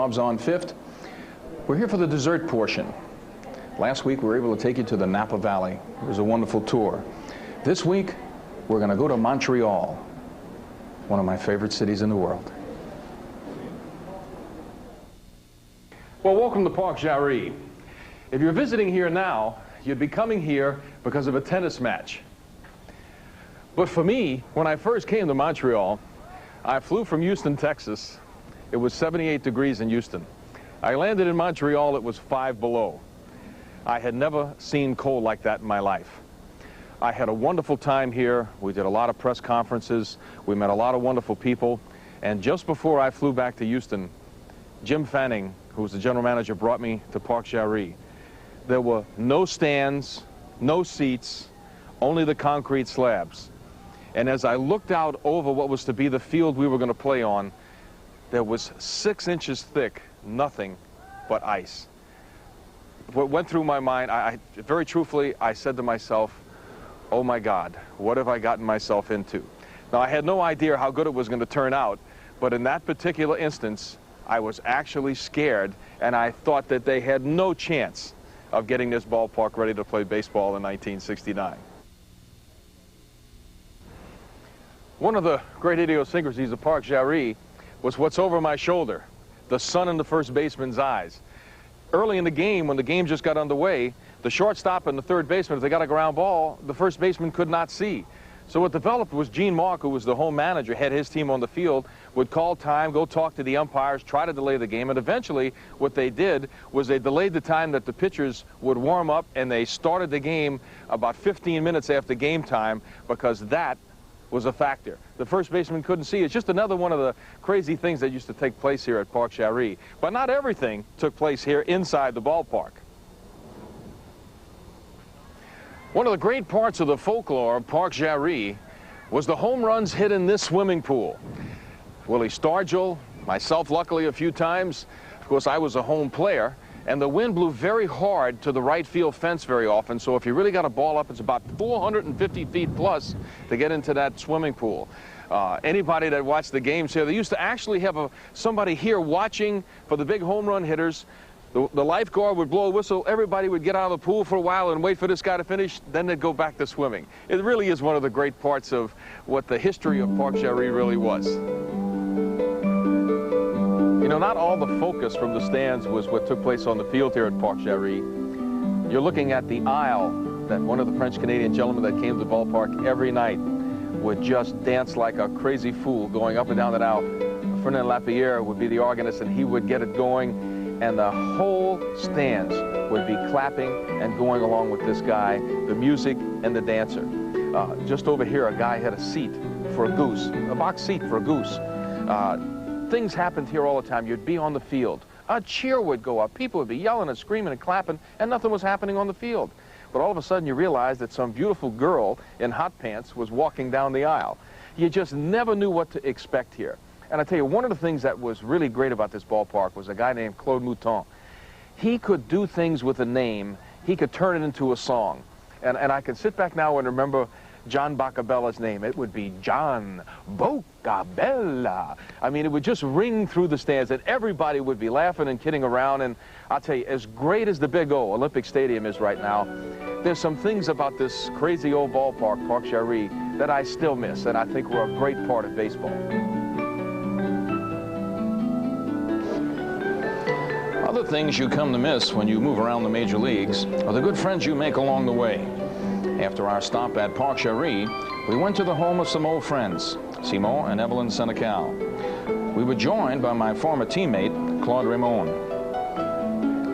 Staub's on fifth. We're here for the dessert portion. Last week we were able to take you to the Napa Valley. It was a wonderful tour. This week we're going to go to Montreal, one of my favorite cities in the world. Well, welcome to Parc Jarry. If you're visiting here now, you'd be coming here because of a tennis match. But for me, when I first came to Montreal, I flew from Houston, Texas. It was 78 degrees in Houston. I landed in Montreal, it was 5 below. I had never seen cold like that in my life. I had a wonderful time here. We did a lot of press conferences. We met a lot of wonderful people. And just before I flew back to Houston, Jim Fanning, who was the general manager, brought me to Parc Jarry. There were no stands, no seats, only the concrete slabs. And as I looked out over what was to be the field we were going to play on, there was 6 inches thick, nothing but ice. What went through my mind, very truthfully, I said to myself, oh my God, what have I gotten myself into? Now, I had no idea how good it was going to turn out, but in that particular instance, I was actually scared, and I thought that they had no chance of getting this ballpark ready to play baseball in 1969. One of the great idiosyncrasies of Parc Jarry was what's over my shoulder, the sun in the first baseman's eyes. Early in the game, when the game just got underway, the shortstop and the third baseman, if they got a ground ball, the first baseman could not see. So what developed was Gene Mark, who was the home manager, had his team on the field, would call time, go talk to the umpires, try to delay the game, and eventually what they did was they delayed the time that the pitchers would warm up, and they started the game about 15 minutes after game time because that was a factor. The first baseman couldn't see. It's just another one of the crazy things that used to take place here at Parc Jarry. But not everything took place here inside the ballpark. One of the great parts of the folklore of Parc Jarry was the home runs hit in this swimming pool. Willie Stargell, myself luckily a few times. Of course, I was a home player. And the wind blew very hard to the right field fence very often, so if you really got a ball up, it's about 450 feet plus to get into that swimming pool. Anybody that watched the games here, they used to actually have somebody here watching for the big home run hitters. The lifeguard would blow a whistle, everybody would get out of the pool for a while and wait for this guy to finish, then they'd go back to swimming. It really is one of the great parts of what the history of Parc Jarry really was. You know, not all the focus from the stands was what took place on the field here at Parc Jarry. You're looking at the aisle that one of the French-Canadian gentlemen that came to the ballpark every night would just dance like a crazy fool going up and down that aisle. Fernand Lapierre would be the organist, and he would get it going, and the whole stands would be clapping and going along with this guy, the music and the dancer. Just over here, a guy had a seat for a goose, a box seat for a goose. Things happened here all the time. You'd be on the field. A cheer would go up. People would be yelling and screaming and clapping, and nothing was happening on the field. But all of a sudden, you realized that some beautiful girl in hot pants was walking down the aisle. You just never knew what to expect here. And I tell you, one of the things that was really great about this ballpark was a guy named Claude Mouton. He could do things with a name. He could turn it into a song. And I can sit back now and remember John Baccabella's name. It would be John Bocabella. I mean, it would just ring through the stands, and everybody would be laughing and kidding around. And I'll tell you, as great as the big O, Olympic Stadium, is right now, there's some things about this crazy old ballpark, Parc Jarry, that I still miss, and I think were a great part of baseball. Other things you come to miss when you move around the major leagues are the good friends you make along the way. After our stop at Parc Jarry, we went to the home of some old friends, Simon and Evelyn Senecal. We were joined by my former teammate, Claude Raymond,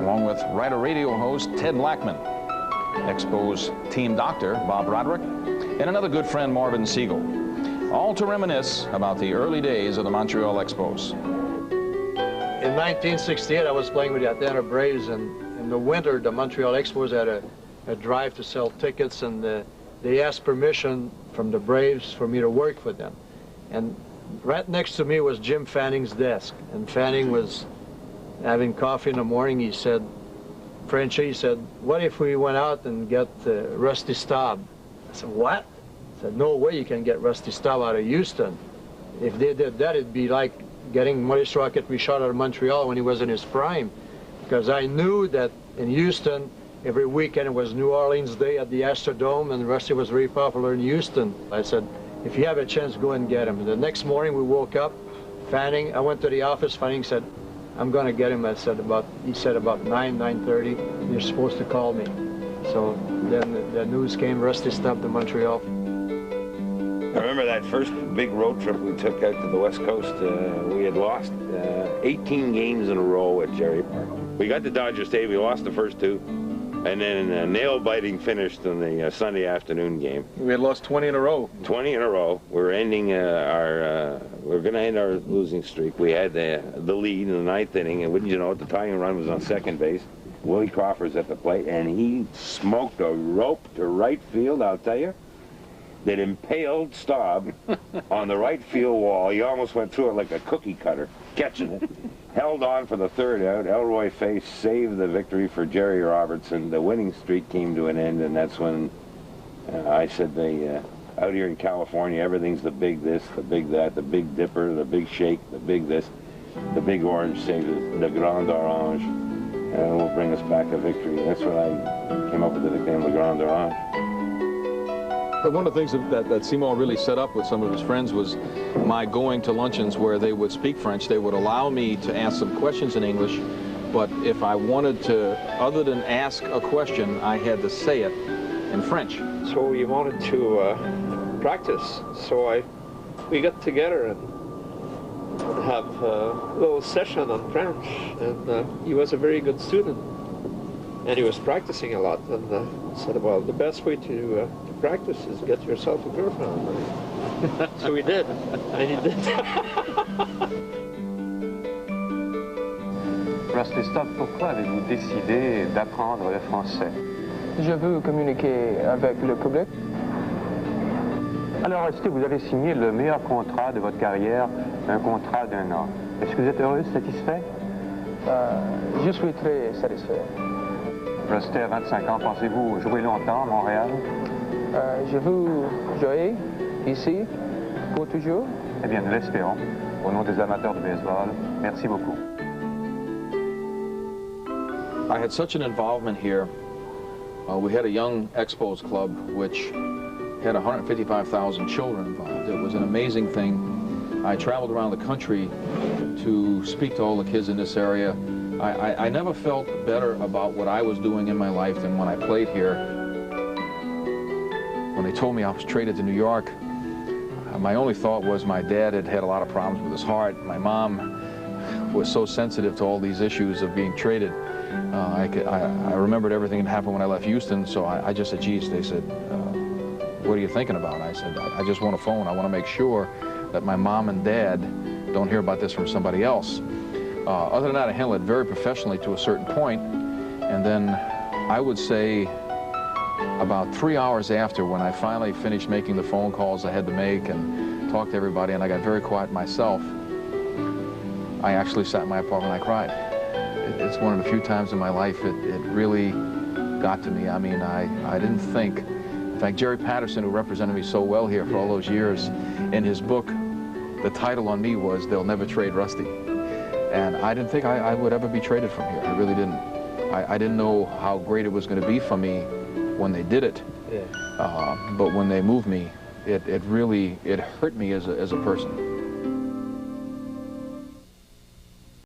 along with writer radio host Ted Lackman, Expos team doctor Bob Roderick, and another good friend, Marvin Siegel, all to reminisce about the early days of the Montreal Expos. In 1968, I was playing with the Atlanta Braves, and in the winter, the Montreal Expos had a drive to sell tickets, and they asked permission from the Braves for me to work for them. And right next to me was Jim Fanning's desk, and Fanning was having coffee in the morning. He said, Frenchie, he said, what if we went out and get Rusty Staub? I said, what? I said, no way you can get Rusty Staub out of Houston. If they did that, it'd be like getting Maurice Rocket reshot out of Montreal when he was in his prime, because I knew that in Houston, every weekend it was New Orleans Day at the Astrodome, and Rusty was very popular in Houston. I said, if you have a chance, go and get him. The next morning we woke up, Fanning, I went to the office, Fanning said, I'm going to get him. He said about 9:30, you're supposed to call me. So then the news came, Rusty Staub to Montreal. I remember that first big road trip we took out to the West Coast. We had lost 18 games in a row at Jerry Park. We got to Dodger Stadium, we lost the first two, and then a nail-biting finish in the Sunday afternoon game. We had lost 20 in a row. 20 in a row. We're ending we're going to end our losing streak. We had the lead in the ninth inning, and wouldn't you know it, the tying run was on second base. Willie Crawford's at the plate, and he smoked a rope to right field, I'll tell you, that impaled Staub on the right field wall. He almost went through it like a cookie cutter, catching it. Held on for the third out. Elroy Face saved the victory for Jerry Robertson. The winning streak came to an end, and that's when I said, out here in California, everything's the big this, the big that, the big dipper, the big shake, the big this, the big orange saves it, the Grand Orange, and will bring us back a victory. That's when I came up with the nickname Le Grand Orange. But one of the things that Simon really set up with some of his friends was my going to luncheons where they would speak French. They would allow me to ask some questions in English, but if I wanted to, other than ask a question, I had to say it in French. So we wanted to practice. So we got together and have a little session on French. And he was a very good student, and he was practicing a lot. And said, well, the best way to practice is get yourself a girlfriend. So we did, and he did. Rusty Staub, pourquoi avez-vous décidé d'apprendre le français? Je veux communiquer avec le public. Alors, Rusty, vous avez signé le meilleur contrat de votre carrière, un contrat d'1 an. Est-ce que vous êtes heureux, satisfait? Je suis très satisfait. Rusty, à 25 ans, pensez-vous jouer longtemps à Montréal? Je veux jouer ici pour toujours. Eh bien, nous l'espérons. Au nom des amateurs de baseball, merci beaucoup. I had such an involvement here. We had a young Expos club which had 155,000 children involved. It was an amazing thing. I traveled around the country to speak to all the kids in this area. I never felt better about what I was doing in my life than when I played here. When they told me I was traded to New York, my only thought was my dad had had a lot of problems with his heart. My mom was so sensitive to all these issues of being traded. I remembered everything that happened when I left Houston, so I just said, geez, they said, what are you thinking about? I said, I just want a phone. I want to make sure that my mom and dad don't hear about this from somebody else. Other than that, I handled it very professionally to a certain point, and then I would say about 3 hours after, when I finally finished making the phone calls I had to make and talked to everybody, and I got very quiet myself, I actually sat in my apartment and I cried. It's one of the few times in my life it really got to me. I mean, I didn't think. In fact, Jerry Patterson, who represented me so well here for all those years, in his book, the title on me was "They'll Never Trade Rusty." And I didn't think I would ever be traded from here. I really didn't. I didn't know how great it was going to be for me when they did it. Yeah. But when they moved me, it really hurt me as a person.